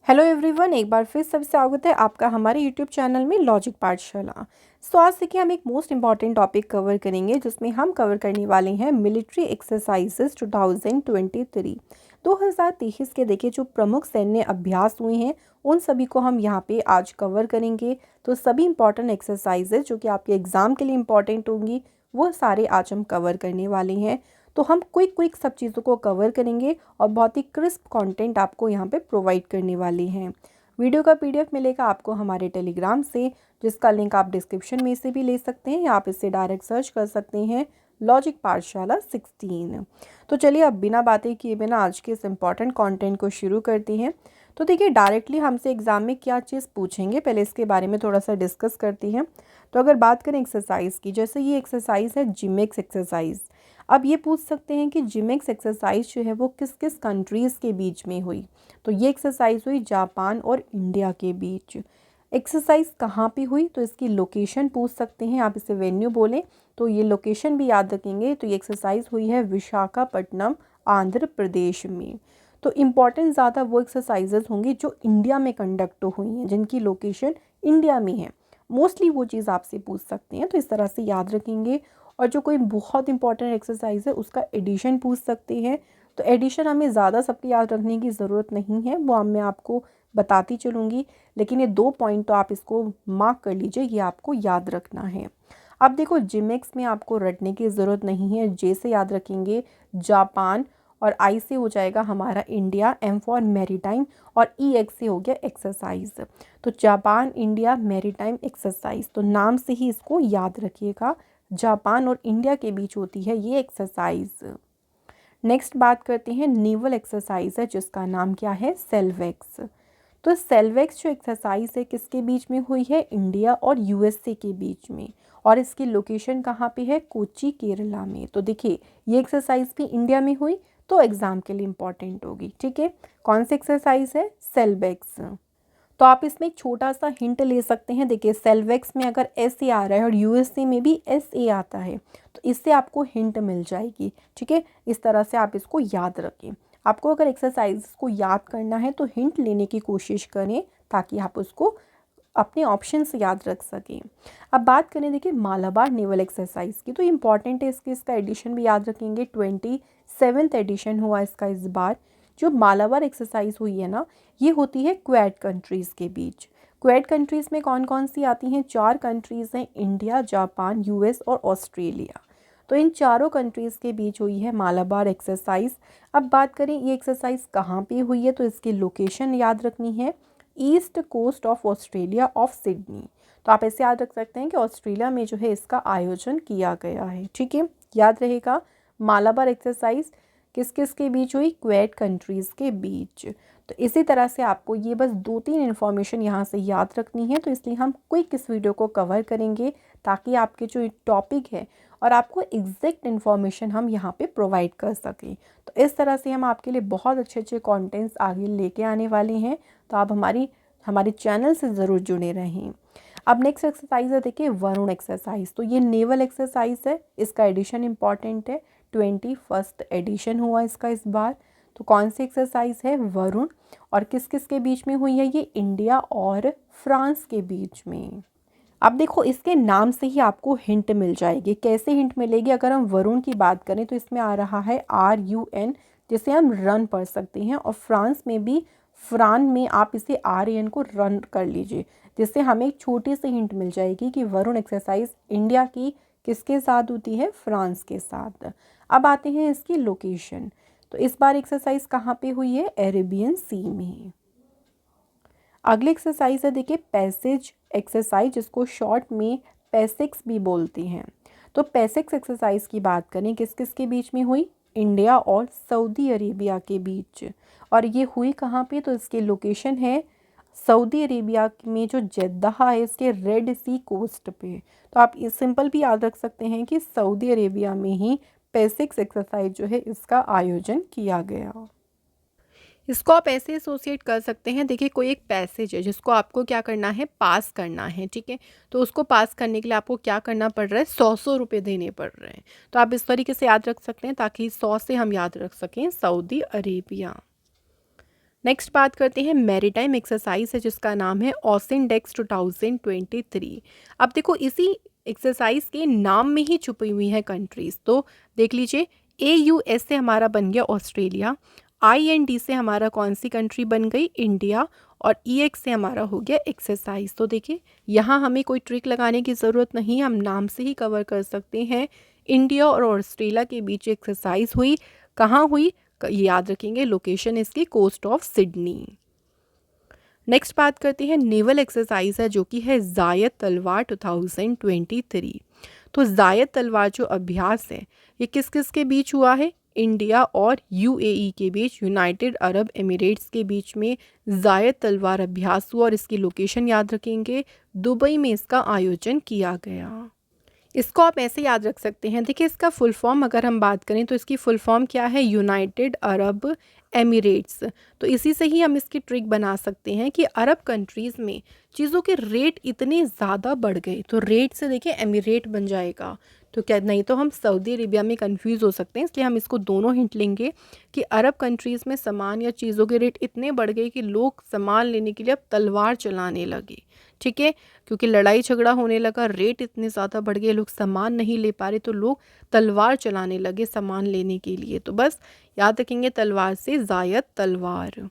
Hello everyone, एक बार फिर सबसे स्वागत है आपका हमारे यूट्यूब चैनल में लॉजिक पाठशाला। सो आज देखिए हम एक मोस्ट इंपॉर्टेंट टॉपिक कवर करेंगे जिसमें हम कवर करने वाले हैं मिलिट्री एक्सरसाइजेस 2023। 2023 के देखिए जो प्रमुख सैन्य अभ्यास हुए हैं उन सभी को हम यहाँ पे आज कवर करेंगे। तो सभी इंपॉर्टेंट एक्सरसाइजेज जो कि आपके एग्ज़ाम के लिए इंपॉर्टेंट होंगी वो सारे आज हम कवर करने वाले हैं। तो हम क्विक सब चीज़ों को कवर करेंगे और बहुत ही क्रिस्प कंटेंट आपको यहाँ पे प्रोवाइड करने वाले हैं। वीडियो का पीडीएफ मिलेगा आपको हमारे टेलीग्राम से, जिसका लिंक आप डिस्क्रिप्शन में से भी ले सकते हैं या आप इससे डायरेक्ट सर्च कर सकते हैं लॉजिक पाठशाला 16। तो चलिए अब बिना बातें किए बिना आज के इस इम्पॉर्टेंट कंटेंट को शुरू करते हैं। तो देखिए डायरेक्टली हमसे एग्ज़ाम में क्या चीज़ पूछेंगे पहले इसके बारे में थोड़ा सा डिस्कस करती हैं। तो अगर बात करें एक्सरसाइज की, जैसे ये एक्सरसाइज है जिमेक्स एक्सरसाइज। अब ये पूछ सकते हैं कि जिमेक्स एक्सरसाइज जो है वो किस किस कंट्रीज़ के बीच में हुई। तो ये एक्सरसाइज हुई जापान और इंडिया के बीच। एक्सरसाइज कहाँ पे हुई, तो इसकी लोकेशन पूछ सकते हैं, आप इसे वेन्यू बोलें तो ये लोकेशन भी याद रखेंगे। तो ये एक्सरसाइज हुई है विशाखापट्टनम आंध्र प्रदेश में। तो इम्पॉर्टेंट ज़्यादा वो एक्सरसाइजेज होंगी जो इंडिया में कंडक्ट हुई हैं, जिनकी लोकेशन इंडिया में है। मोस्टली वो चीज़ आपसे पूछ सकते हैं, तो इस तरह से याद रखेंगे। और जो कोई बहुत इंपॉर्टेंट एक्सरसाइज है उसका एडिशन पूछ सकते हैं। तो एडिशन हमें ज़्यादा सबके याद रखने की ज़रूरत नहीं है, वो मैं आपको बताती चलूँगी, लेकिन ये 2 पॉइंट तो आप इसको मार्क कर लीजिए, ये आपको याद रखना है। अब देखो जिमेक्स में आपको रटने की ज़रूरत नहीं है, जे से याद रखेंगे जापान, और आई से हो जाएगा हमारा इंडिया, एम फॉर मैरीटाइम, और ई एक्स से हो गया एक्सरसाइज। तो जापान इंडिया मैरीटाइम एक्सरसाइज, तो नाम से ही इसको याद रखिएगा, जापान और इंडिया के बीच होती है ये एक्सरसाइज। नेक्स्ट बात करते हैं नेवल एक्सरसाइज है जिसका नाम क्या है सेल्वेक्स। तो सेल्वेक्स जो एक्सरसाइज है किसके बीच में हुई है, इंडिया और यूएसए के बीच में, और इसकी लोकेशन कहाँ पे है, कोच्चि केरला में। तो देखिए ये एक्सरसाइज भी इंडिया में हुई, तो एग्जाम के लिए इंपॉर्टेंट होगी। ठीक है, कौन सी एक्सरसाइज है, सेल्वेक्स। तो आप इसमें एक छोटा सा हिंट ले सकते हैं। देखिए सेल्वेक्स में अगर एस ए आ रहा है और यूएसए में भी एस ए आता है, तो इससे आपको हिंट मिल जाएगी। ठीक है, इस तरह से आप इसको याद रखें। आपको अगर एक्सरसाइज को याद करना है तो हिंट लेने की कोशिश करें ताकि आप उसको अपने ऑप्शन से याद रख सकें। अब बात करें देखिए मालाबार नेवल एक्सरसाइज की, तो इम्पॉर्टेंट है इसका एडिशन भी याद रखेंगे। 27th एडिशन हुआ इसका इस बार। जो मालाबार एक्सरसाइज हुई है ना, ये होती है क्वेड कंट्रीज़ के बीच। क्वेड कंट्रीज़ में कौन कौन सी आती हैं, 4 कंट्रीज़ हैं, इंडिया, जापान, यूएस और ऑस्ट्रेलिया। तो इन चारों कंट्रीज़ के बीच हुई है मालाबार एक्सरसाइज। अब बात करें ये एक्सरसाइज कहाँ पे हुई है, तो इसकी लोकेशन याद रखनी है, east coast of Australia of Sydney. तो आप ऐसे याद रख सकते हैं कि ऑस्ट्रेलिया में जो है इसका आयोजन किया गया है। ठीक है, याद रहेगा मालाबार एक्सरसाइज किस किस के बीच हुई, क्वेड कंट्रीज़ के बीच। तो इसी तरह से आपको ये बस 2-3 इन्फॉर्मेशन यहाँ से याद रखनी है, तो इसलिए हम क्विक इस वीडियो को कवर करेंगे ताकि आपके जो टॉपिक है और आपको एग्जैक्ट इन्फॉर्मेशन हम यहाँ पे प्रोवाइड कर सकें। तो इस तरह से हम आपके लिए बहुत अच्छे अच्छे कंटेंट्स आगे लेके आने वाले हैं, तो आप हमारे चैनल से ज़रूर जुड़े रहें। अब नेक्स्ट एक्सरसाइज है देखिए वरुण एक्सरसाइज। तो ये नेवल एक्सरसाइज है, इसका एडिशन इंपॉर्टेंट है, 21st एडिशन हुआ इसका इस बार। तो कौन सी एक्सरसाइज है, वरुण, और किस किस के बीच में हुई है, ये इंडिया और फ्रांस के बीच में। अब देखो इसके नाम से ही आपको हिंट मिल जाएगी। कैसे हिंट मिलेगी, अगर हम वरुण की बात करें तो इसमें आ रहा है RUN, जिसे हम रन पढ़ सकते हैं, और फ्रांस में भी फ्रान में आप इसे RAN को रन कर लीजिए, जिससे हमें एक छोटी सी हिंट मिल जाएगी कि वरुण एक्सरसाइज इंडिया की किसके साथ होती है, फ्रांस के साथ। अब आते हैं इसकी लोकेशन। तो इस बार एक्सरसाइज कहाँ पे हुई है, अरेबियन सी में। अगली एक्सरसाइज है देखिए पैसेज एक्सरसाइज, जिसको शॉर्ट में पैसिक्स भी बोलते हैं। तो पैसिक्स एक्सरसाइज की बात करें किस किस के बीच में हुई, इंडिया और सऊदी अरेबिया के बीच। और ये हुई कहाँ पे, तो इसकी लोकेशन है सऊदी अरेबिया में जो जेद्दाह है इसके रेड सी कोस्ट पे। तो आप इस सिंपल भी याद रख सकते हैं कि सऊदी अरेबिया में ही पैसिक्स एक्सरसाइज जो है इसका आयोजन किया गया। इसको आप ऐसे एसोसिएट कर सकते हैं, देखिए कोई एक पैसेज है जिसको आपको क्या करना है, पास करना है। ठीक है, तो उसको पास करने के लिए आपको क्या करना पड़ रहा है, 100 रुपये देने पड़ रहे हैं। तो आप इस तरीके से याद रख सकते हैं ताकि 100 से हम याद रख सकें सऊदी अरेबिया। नेक्स्ट बात करते हैं मैरीटाइम एक्सरसाइज है जिसका नाम है ओसिनडेक्स 2023। अब देखो इसी एक्सरसाइज के नाम में ही छुपी हुई है कंट्रीज, तो देख लीजिए AUS से हमारा बन गया ऑस्ट्रेलिया, IND से हमारा कौन सी कंट्री बन गई, इंडिया, और EX से हमारा हो गया एक्सरसाइज। तो देखिए यहाँ हमें कोई ट्रिक लगाने की ज़रूरत नहीं, हम नाम से ही कवर कर सकते हैं। इंडिया और ऑस्ट्रेलिया के बीच एक्सरसाइज हुई, कहाँ हुई, याद रखेंगे लोकेशन इसकी कोस्ट ऑफ सिडनी। नेक्स्ट बात करते हैं नेवल एक्सरसाइज है जो कि है जायद तलवार 2023। तो जायद तलवार जो अभ्यास है ये किस किस के बीच हुआ है, इंडिया और UAE के बीच, यूनाइटेड अरब एमिरेट्स के बीच में जायद तलवार अभ्यास हुआ और इसकी लोकेशन याद रखेंगे, दुबई में इसका आयोजन किया गया। इसको आप ऐसे याद रख सकते हैं, देखिए इसका फुल फॉर्म अगर हम बात करें तो इसकी फुल फॉर्म क्या है, यूनाइटेड अरब एमिरेट्स। तो इसी से ही हम इसकी ट्रिक बना सकते हैं कि अरब कंट्रीज़ में चीज़ों के रेट इतने ज़्यादा बढ़ गए, तो रेट से देखिए एमिरेट बन जाएगा, तो क्या नहीं तो हम सऊदी अरेबिया में कंफ्यूज हो सकते हैं, इसलिए हम इसको दोनों हिंट लेंगे कि अरब कंट्रीज़ में सामान या चीज़ों के रेट इतने बढ़ गए कि लोग सामान लेने के लिए अब तलवार चलाने लगे। ठीक है, क्योंकि लड़ाई झगड़ा होने लगा, रेट इतने ज़्यादा बढ़ गए, लोग सामान नहीं ले पा रहे, तो लोग तलवार चलाने लगे सामान लेने के लिए। तो बस याद रखेंगे तलवार से जायद तलवार।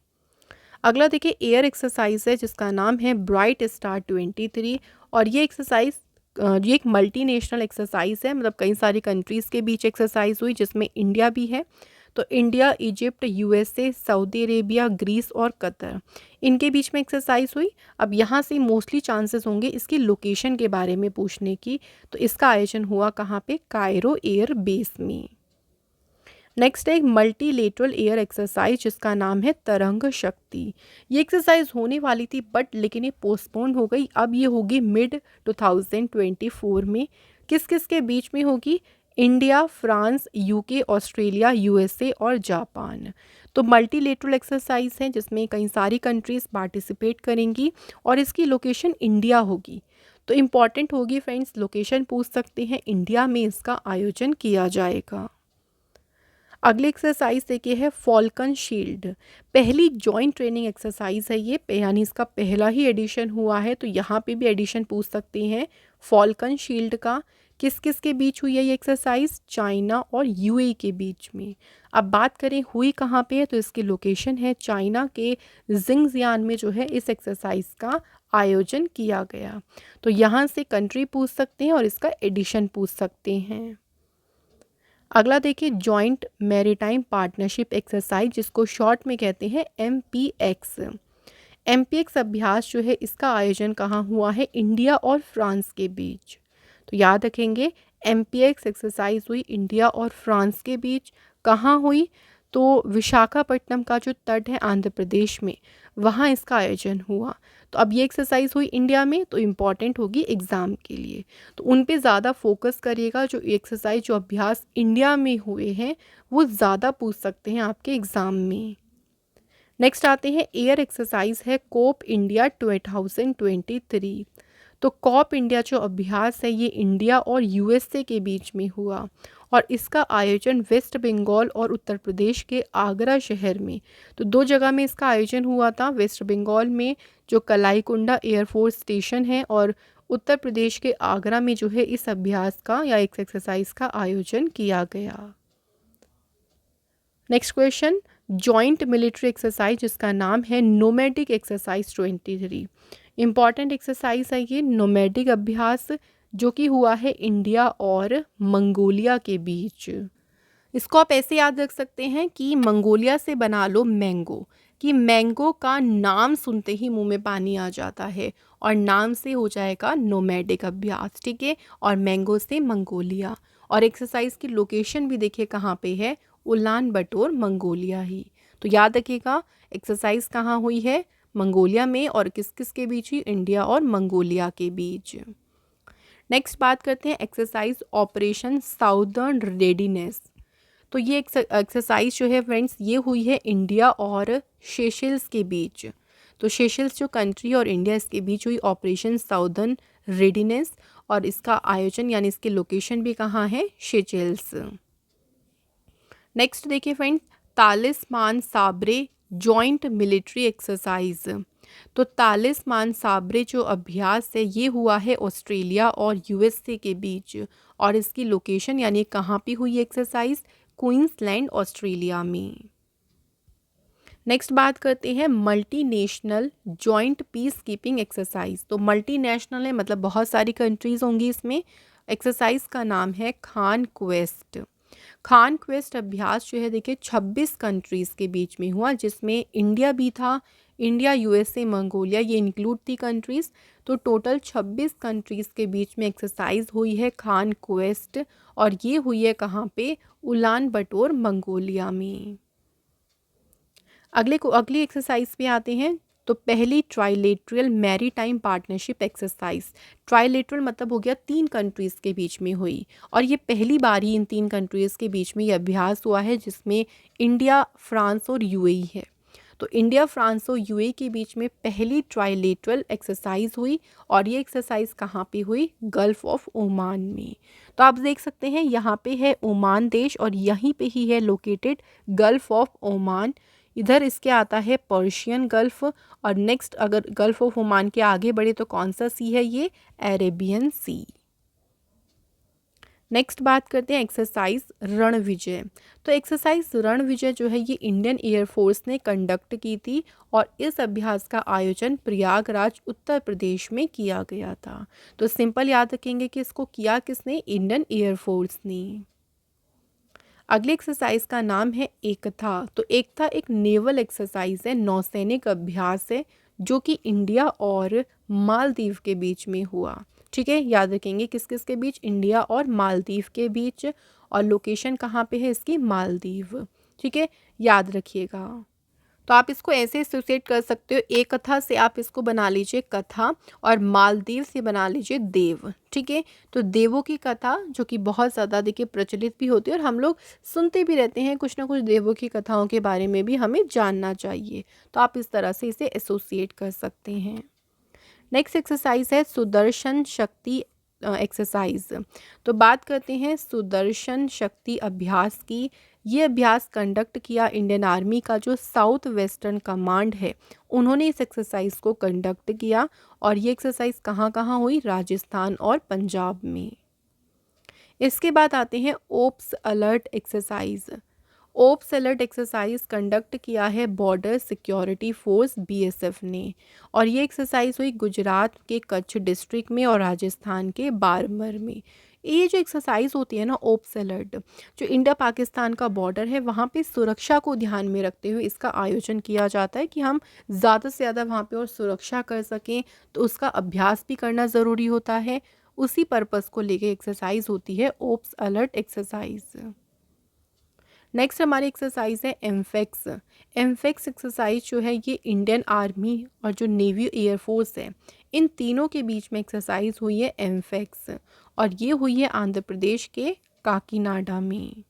अगला देखिए एयर एक्सरसाइज है जिसका नाम है ब्राइट स्टार 23। और ये एक्सरसाइज ये एक मल्टीनेशनल एक्सरसाइज है, मतलब कई सारी कंट्रीज़ के बीच एक्सरसाइज हुई जिसमें इंडिया भी है। तो India, Egypt, USA, Saudi Arabia, Greece और कतर, इनके बीच में एक्सरसाइज हुई। अब यहाँ से मोस्टली चांसेस होंगे इसकी लोकेशन के बारे में पूछने की, तो इसका आयोजन हुआ कहाँ पे, कायरो एयर बेस में। नेक्स्ट है एक मल्टीलेटरल एयर एक्सरसाइज जिसका नाम है तरंग शक्ति। ये एक्सरसाइज होने वाली थी बट लेकिन ये पोस्टपोन हो गई, अब ये होगी मिड 2024 में। किस किस के बीच में होगी, India, France, UK, Australia, USA और जापान। तो मल्टीलेटरल एक्सरसाइज है जिसमें कई सारी कंट्रीज़ पार्टिसिपेट करेंगी और इसकी लोकेशन इंडिया होगी। तो इम्पॉर्टेंट होगी फ्रेंड्स, लोकेशन पूछ सकते हैं, इंडिया में इसका आयोजन किया जाएगा। अगली एक्सरसाइज देखिए है फॉल्कन शील्ड। पहली जॉइंट ट्रेनिंग एक्सरसाइज है ये, यानी इसका पहला ही एडिशन हुआ है, तो यहाँ पे भी एडिशन पूछ सकते हैं फॉल्कन शील्ड का। किस किस के बीच हुई है ये एक्सरसाइज, चाइना और UAE के बीच में। अब बात करें हुई कहाँ पे है, तो इसकी लोकेशन है चाइना के जिंगजियान में जो है इस एक्सरसाइज का आयोजन किया गया। तो यहाँ से कंट्री पूछ सकते हैं और इसका एडिशन पूछ सकते हैं। अगला देखिए जॉइंट मैरीटाइम पार्टनरशिप एक्सरसाइज जिसको शॉर्ट में कहते हैं MPX। MPX अभ्यास जो है इसका आयोजन कहाँ हुआ है, इंडिया और फ्रांस के बीच। तो याद रखेंगे MPX एक्सरसाइज हुई इंडिया और फ्रांस के बीच। कहाँ हुई, तो विशाखापट्टनम का जो तट है आंध्र प्रदेश में, वहाँ इसका आयोजन हुआ। तो अब ये एक्सरसाइज हुई इंडिया में, तो इम्पॉर्टेंट होगी एग्ज़ाम के लिए, तो उन पे ज़्यादा फोकस करिएगा। जो एक्सरसाइज जो अभ्यास इंडिया में हुए हैं वो ज़्यादा पूछ सकते हैं आपके एग्ज़ाम में। नेक्स्ट आते हैं एयर एक्सरसाइज है कोप इंडिया 2023। तो कॉप इंडिया जो अभ्यास है ये इंडिया और USA के बीच में हुआ और इसका आयोजन वेस्ट बंगाल और उत्तर प्रदेश के आगरा शहर में। तो दो जगह में इसका आयोजन हुआ था, वेस्ट बंगाल में जो कलाईकुंडा एयरफोर्स स्टेशन है और उत्तर प्रदेश के आगरा में जो है इस अभ्यास का या इस एक्सरसाइज का आयोजन किया गया। Next question, joint military exercise जिसका नाम है नोमैडिक एक्सरसाइज 23। इम्पॉर्टेंट एक्सरसाइज है ये, नोमैडिक अभ्यास जो कि हुआ है इंडिया और मंगोलिया के बीच। इसको आप ऐसे याद रख सकते हैं कि मंगोलिया से बना लो मैंगो, कि मैंगो का नाम सुनते ही मुंह में पानी आ जाता है और नाम से हो जाएगा नोमैडिक अभ्यास। ठीक है, और मैंगो से मंगोलिया। और एक्सरसाइज की लोकेशन भी देखिए कहाँ पे है, उलान बटोर मंगोलिया ही। तो याद रखिएगा एक्सरसाइज कहाँ हुई है, मंगोलिया में, और किस किस के बीच ही, इंडिया और मंगोलिया के बीच। नेक्स्ट बात करते हैं एक्सरसाइज ऑपरेशन साउदर्न रेडीनेस। तो ये एक्सरसाइज जो है फ्रेंड्स ये हुई है इंडिया और सेशेल्स के बीच। तो सेशेल्स जो कंट्री और इंडिया इसके बीच हुई ऑपरेशन साउदर्न रेडीनेस और इसका आयोजन यानी इसकी लोकेशन भी कहाँ है, सेशेल्स। नेक्स्ट देखिए फ्रेंड्स, तालिस्मान साब्रे जॉइंट मिलिट्री एक्सरसाइज। तो तालिस्मान साबरे जो अभ्यास है ये हुआ है ऑस्ट्रेलिया और यूएसए के बीच, और इसकी लोकेशन यानी कहाँ पे हुई एक्सरसाइज, क्वींसलैंड ऑस्ट्रेलिया में। नेक्स्ट बात करते हैं multinational joint peace keeping exercise. तो मल्टीनेशनल है मतलब बहुत सारी कंट्रीज़ होंगी इसमें। एक्सरसाइज का नाम है खान क्वेस्ट। खान क्वेस्ट अभ्यास जो है देखिए 26 कंट्रीज़ के बीच में हुआ, जिसमें इंडिया भी था। इंडिया, यूएसए, मंगोलिया ये इंक्लूड थी कंट्रीज़। तो टोटल 26 कंट्रीज़ के बीच में एक्सरसाइज हुई है खान क्वेस्ट, और ये हुई है कहाँ पे, उलान बटोर मंगोलिया में। अगली एक्सरसाइज पे आते हैं। तो पहली trilateral maritime partnership exercise. Trilateral मतलब हो गया 3 कंट्रीज़ के बीच में हुई, और ये पहली बार ही इन 3 कंट्रीज़ के बीच में ये अभ्यास हुआ है, जिसमें इंडिया, फ्रांस और यूएई है। तो इंडिया, फ्रांस और यूएई के बीच में पहली ट्राइलेटरल एक्सरसाइज हुई, और ये एक्सरसाइज कहाँ पे हुई, गल्फ ऑफ ओमान में। तो आप देख सकते हैं यहाँ पे है ओमान देश, और यहीं पे ही है लोकेटेड गल्फ ऑफ ओमान। इधर इसके आता है पर्शियन गल्फ, और नेक्स्ट अगर गल्फ ऑफ ओमान के आगे बढ़े तो कौन सा सी है, ये अरेबियन सी। नेक्स्ट बात करते हैं एक्सरसाइज रण विजय। तो एक्सरसाइज रण विजय जो है ये इंडियन एयरफोर्स ने कंडक्ट की थी, और इस अभ्यास का आयोजन प्रयागराज उत्तर प्रदेश में किया गया था। तो सिंपल याद रखेंगे कि इसको किया किसने, इंडियन एयरफोर्स ने। अगले एक्सरसाइज का नाम है एकता। तो एकता एक नेवल एक्सरसाइज है, नौसैनिक अभ्यास है, जो कि इंडिया और मालदीव के बीच में हुआ। ठीक है, याद रखेंगे किस किस के बीच, इंडिया और मालदीव के बीच, और लोकेशन कहाँ पे है इसकी, मालदीव। ठीक है, याद रखिएगा। तो आप इसको ऐसे एसोसिएट कर सकते हो, एक कथा से आप इसको बना लीजिए कथा, और मालदीव से बना लीजिए देव। ठीक है, तो देवों की कथा जो कि बहुत ज़्यादा देखिए प्रचलित भी होती है, और हम लोग सुनते भी रहते हैं कुछ ना कुछ देवों की कथाओं के बारे में भी हमें जानना चाहिए। तो आप इस तरह से इसे एसोसिएट कर सकते हैं। नेक्स्ट एक्सरसाइज है सुदर्शन शक्ति एक्सरसाइज। तो बात करते हैं सुदर्शन शक्ति अभ्यास की। ये अभ्यास कंडक्ट किया इंडियन आर्मी का जो साउथ वेस्टर्न कमांड है, उन्होंने इस एक्सरसाइज को कंडक्ट किया, और ये एक्सरसाइज कहाँ कहाँ हुई, राजस्थान और पंजाब में। इसके बाद आते हैं ops alert exercise. Ops alert exercise conduct किया है बॉर्डर सिक्योरिटी फोर्स बीएसएफ ने, और ये एक्सरसाइज हुई गुजरात के कच्छ डिस्ट्रिक्ट में और राजस्थान के बाड़मेर में। ये जो एक्सरसाइज होती है ना ओप्स अलर्ट, जो इंडिया पाकिस्तान का बॉर्डर है वहाँ पे सुरक्षा को ध्यान में रखते हुए इसका आयोजन किया जाता है, कि हम ज़्यादा से ज़्यादा वहाँ पे और सुरक्षा कर सकें, तो उसका अभ्यास भी करना ज़रूरी होता है। उसी पर्पज़ को लेके एक्सरसाइज होती है ओप्स अलर्ट एक्सरसाइज। नेक्स्ट हमारी एक्सरसाइज है एमफेक्स। एमफेक्स एक्सरसाइज जो है ये इंडियन आर्मी और जो नेवी एयरफोर्स है, इन तीनों के बीच में एक्सरसाइज हुई है एमफेक्स, और ये हुई है आंध्र प्रदेश के काकीनाडा में।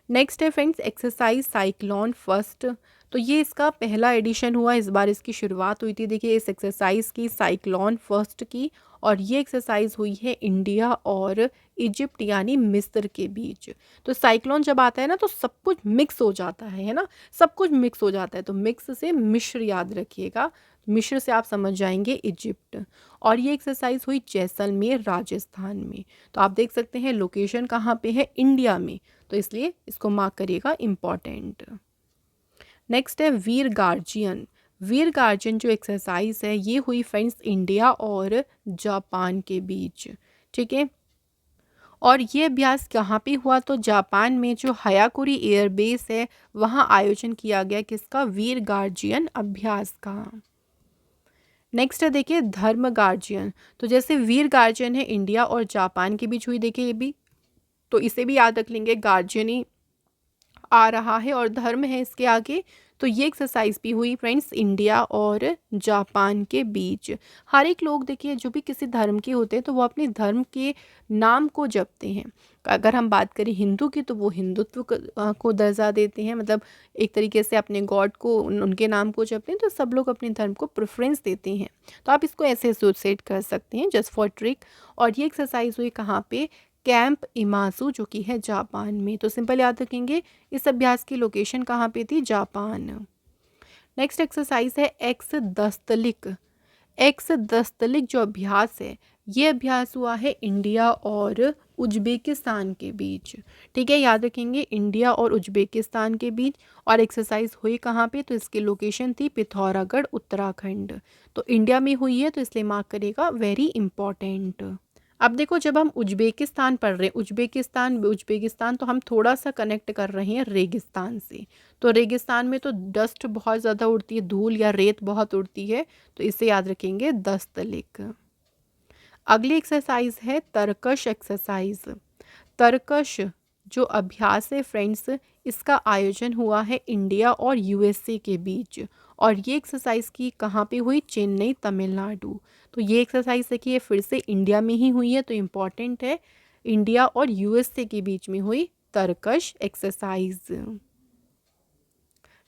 नेक्स्ट है फ्रेंड्स एक्सरसाइज साइक्लोन फर्स्ट। तो ये इसका पहला एडिशन हुआ, इस बार इसकी शुरुआत हुई थी देखिए इस एक्सरसाइज की, साइक्लोन फर्स्ट की, और ये एक्सरसाइज हुई है इंडिया और इजिप्ट यानी मिस्र के बीच। तो साइक्लोन जब आता है ना तो सब कुछ मिक्स हो जाता है ना, सब कुछ मिक्स हो जाता है। तो मिक्स से मिस्र याद रखिएगा, मिस्र से आप समझ जाएंगे इजिप्ट। और ये एक्सरसाइज हुई जैसलमेर राजस्थान में। तो आप देख सकते हैं लोकेशन कहाँ पे है, इंडिया में, तो इसलिए इसको मार्क करिएगा इम्पॉर्टेंट। नेक्स्ट है वीर गार्जियन। वीर गार्जियन जो एक्सरसाइज है ये हुई फ्रेंड्स इंडिया और जापान के बीच। ठीक है, और ये अभ्यास कहाँ पे हुआ, तो जापान में जो हयाकुरी एयरबेस है वहाँ आयोजन किया गया किसका, वीर गार्जियन अभ्यास का। नेक्स्ट है देखिए धर्म गार्जियन। तो जैसे वीर गार्जियन है इंडिया और जापान के बीच हुई, देखिए ये भी, तो इसे भी याद रख लेंगे, गार्जियन ही आ रहा है और धर्म है इसके आगे। तो ये एक्सरसाइज भी हुई फ्रेंड्स इंडिया और जापान के बीच। हर एक लोग देखिए जो भी किसी धर्म के होते हैं तो वो अपने धर्म के नाम को जपते हैं। अगर हम बात करें हिंदू की तो वो हिंदुत्व को दर्जा देते हैं, मतलब एक तरीके से अपने गॉड को उनके नाम को जपते हैं। तो सब लोग अपने धर्म को प्रेफरेंस देते हैं। तो आप इसको ऐसे एसोसिएट कर सकते हैं जस्ट फॉर ट्रिक। और ये एक्सरसाइज हुई कहाँ पे, कैंप इमासू जो कि है जापान में। तो सिंपल याद रखेंगे इस अभ्यास की लोकेशन कहाँ पे थी, जापान। नेक्स्ट एक्सरसाइज है एक्स दस्तलिक। एक्स दस्तलिक जो अभ्यास है ये अभ्यास हुआ है इंडिया और उज्बेकिस्तान के बीच। ठीक है, याद रखेंगे इंडिया और उज्बेकिस्तान के बीच। और एक्सरसाइज हुई कहाँ पे, तो इसकी लोकेशन थी पिथौरागढ़ उत्तराखंड। तो इंडिया में हुई है तो इसलिए मार्क करेगा वेरी इंपॉर्टेंट। अब देखो जब हम उज्बेकिस्तान पढ़ रहे हैं, उज्बेकिस्तान उज्बेकिस्तान तो हम थोड़ा सा कनेक्ट कर रहे हैं रेगिस्तान से। तो रेगिस्तान में तो डस्ट बहुत ज़्यादा उड़ती है, धूल या रेत बहुत उड़ती है, तो इसे याद रखेंगे दस्तलिक। अगली एक्सरसाइज है तरकश एक्सरसाइज। तरकश जो अभ्यास है फ्रेंड्स, इसका आयोजन हुआ है इंडिया और यूएसए के बीच। और ये एक्सरसाइज की कहाँ पे हुई, चेन्नई तमिलनाडु। तो ये एक्सरसाइज देखिए फिर से इंडिया में ही हुई है, तो इम्पॉर्टेंट है, इंडिया और यूएसए के बीच में हुई तरकश एक्सरसाइज।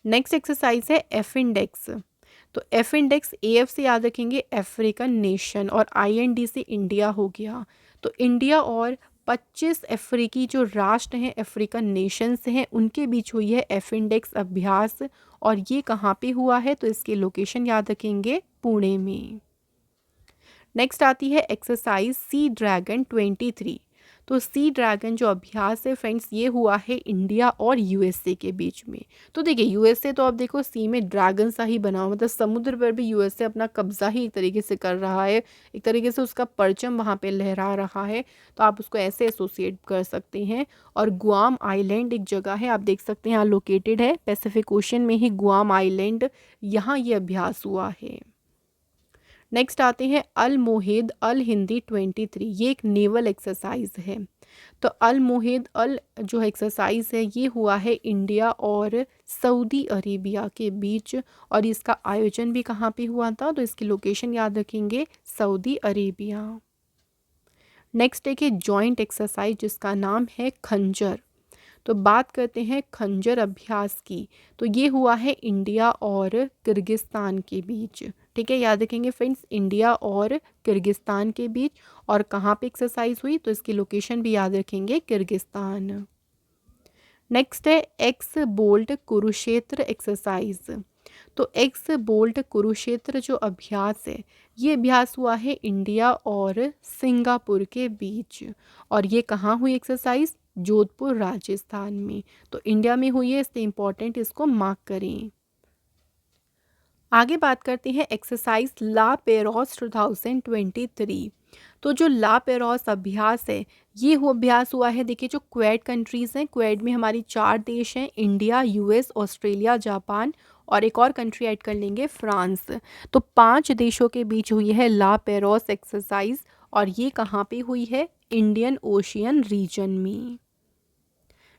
नेक्स्ट एक्सरसाइज है एफ इंडेक्स। तो एफ इंडेक्स, एफ से याद रखेंगे अफ्रीकन नेशन और आईएनडी से इंडिया हो गया। तो इंडिया और 25 अफ्रीकी जो राष्ट्र हैं, अफ्रीकन नेशंस हैं, उनके बीच हुई है एफ इंडेक्स अभ्यास। और ये कहाँ पे हुआ है, तो इसकी लोकेशन याद रखेंगे पुणे में। नेक्स्ट आती है एक्सरसाइज सी ड्रैगन 23। तो सी ड्रैगन जो अभ्यास है फ्रेंड्स ये हुआ है इंडिया और यूएसए के बीच में। तो देखिए यूएसए तो अब देखो सी में ड्रैगन सा ही बना हुआ, मतलब समुद्र पर भी यूएसए अपना कब्जा ही एक तरीके से कर रहा है, एक तरीके से उसका परचम वहाँ पे लहरा रहा है। तो आप उसको ऐसे एसोसिएट कर सकते हैं। और गुआम आइलैंड एक जगह है, आप देख सकते हैं यहाँ लोकेटेड है, पैसिफिक ओशन में ही गुआम आइलैंड, यहाँ ये अभ्यास हुआ है। नेक्स्ट आते हैं अल मोहेद अल हिंदी 23। ये एक नेवल एक्सरसाइज है। तो अल मोहेद अल जो एक्सरसाइज है ये हुआ है इंडिया और सऊदी अरेबिया के बीच। और इसका आयोजन भी कहाँ पे हुआ था, तो इसकी लोकेशन याद रखेंगे सऊदी अरेबिया। नेक्स्ट एक है जॉइंट एक्सरसाइज जिसका नाम है खंजर। तो बात करते हैं खंजर अभ्यास की। तो ये हुआ है इंडिया और किर्गिस्तान के बीच। ठीक है, याद रखेंगे फ्रेंड्स इंडिया और किर्गिस्तान के बीच। और कहाँ पे एक्सरसाइज हुई, तो इसकी लोकेशन भी याद रखेंगे किर्गिस्तान। नेक्स्ट है एक्स बोल्ट कुरुक्षेत्र एक्सरसाइज। तो एक्स बोल्ट कुरुक्षेत्र जो अभ्यास है ये अभ्यास हुआ है इंडिया और सिंगापुर के बीच। और ये कहाँ हुई एक्सरसाइज, जोधपुर राजस्थान में। तो इंडिया में हुई है इसलिए इम्पॉर्टेंट, इसको मार्क करें। आगे बात करते हैं एक्सरसाइज ला पेरोस 2023। तो जो ला पेरोस अभ्यास है ये अभ्यास हुआ है, देखिए जो क्वेड कंट्रीज़ हैं, क्वेड में हमारी 4 देश हैं, इंडिया, यूएस, ऑस्ट्रेलिया, जापान और एक और कंट्री ऐड कर लेंगे फ्रांस। तो 5 देशों के बीच हुई है ला पेरोस एक्सरसाइज। और ये कहाँ पे हुई है, इंडियन ओशियन रीजन में।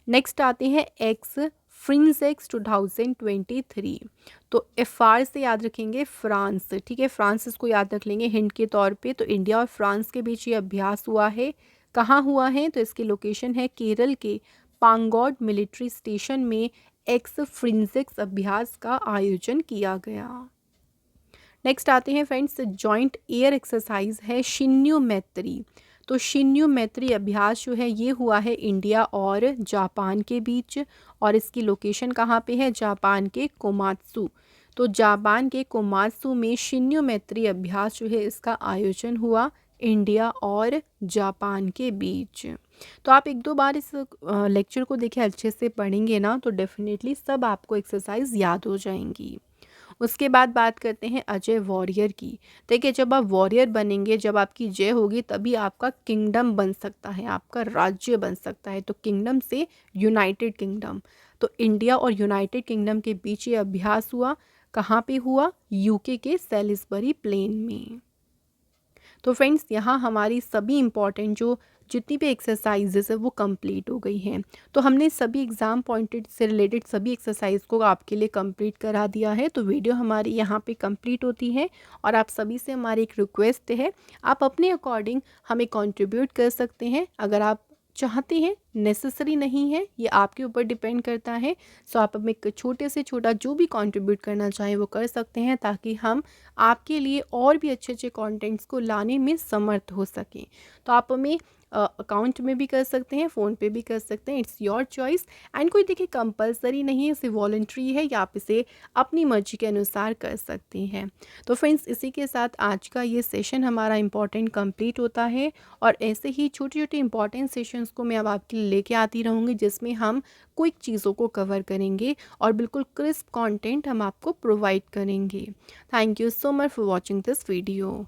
नेक्स्ट आते हैं एक्स फ्रिंजेक्स 2023। तो एफ आर से याद रखेंगे फ्रांस। ठीक है, फ्रांस इसको याद रख लेंगे हिंट के तौर पे। तो इंडिया और फ्रांस के बीच ये अभ्यास हुआ है, कहाँ हुआ है, तो इसकी लोकेशन है केरल के पांगोड मिलिट्री स्टेशन में। एक्स फ्रिंजेक्स अभ्यास का आयोजन किया गया। नेक्स्ट आते हैं फ्रेंड्स जॉइंट एयर एक्सरसाइज है शिन्यू मैत्री। तो शिन्यू मैत्री अभ्यास जो है ये हुआ है इंडिया और जापान के बीच। और इसकी लोकेशन कहाँ पे है, जापान के कोमात्सु। तो जापान के कोमात्सु में शिन्यू मैत्री अभ्यास जो है इसका आयोजन हुआ इंडिया और जापान के बीच। तो आप 1-2 बार इस लेक्चर को देखिए, अच्छे से पढ़ेंगे ना तो डेफिनेटली सब आपको एक्सरसाइज याद हो जाएंगी। उसके बाद बात करते हैं अजय वॉरियर की। देखिए जब आप वॉरियर बनेंगे, जब आपकी जय होगी तभी आपका किंगडम बन सकता है, आपका राज्य बन सकता है। तो किंगडम से यूनाइटेड किंगडम। तो इंडिया और यूनाइटेड किंगडम के बीच ये अभ्यास हुआ, कहाँ पे हुआ, यूके के सेलिसबरी प्लेन में। तो फ्रेंड्स यहाँ हमारी सभी इम्पॉर्टेंट जो जितनी भी एक्सरसाइजेस है वो कंप्लीट हो गई हैं। तो हमने सभी एग्ज़ाम पॉइंटेड से रिलेटेड सभी एक्सरसाइज को आपके लिए कंप्लीट करा दिया है। तो वीडियो हमारी यहाँ पे कंप्लीट होती है। और आप सभी से हमारी एक रिक्वेस्ट है, आप अपने अकॉर्डिंग हमें कंट्रीब्यूट कर सकते हैं अगर आप चाहते हैं, नेसेसरी नहीं है, ये आपके ऊपर डिपेंड करता है। सो आप हमें छोटे से छोटा जो भी कंट्रीब्यूट करना चाहें वो कर सकते हैं, ताकि हम आपके लिए और भी अच्छे अच्छे कंटेंट्स को लाने में समर्थ हो सकें। तो आप हमें अकाउंट में भी कर सकते हैं, फ़ोन पे भी कर सकते हैं, इट्स योर चॉइस। एंड कोई देखिए कंपलसरी नहीं है, इसे वॉलंटरी है या आप इसे अपनी मर्जी के अनुसार कर सकती हैं। तो फ्रेंड्स, इसी के साथ आज का ये सेशन हमारा इम्पॉर्टेंट कंप्लीट होता है और ऐसे ही छोटे छोटे इंपॉर्टेंट सेशंस को मैं अब आपके लिए लेके आती रहूँगी, जिसमें हम क्विक चीज़ों को कवर करेंगे और बिल्कुल क्रिस्प कंटेंट हम आपको प्रोवाइड करेंगे। Thank you so much for watching this video.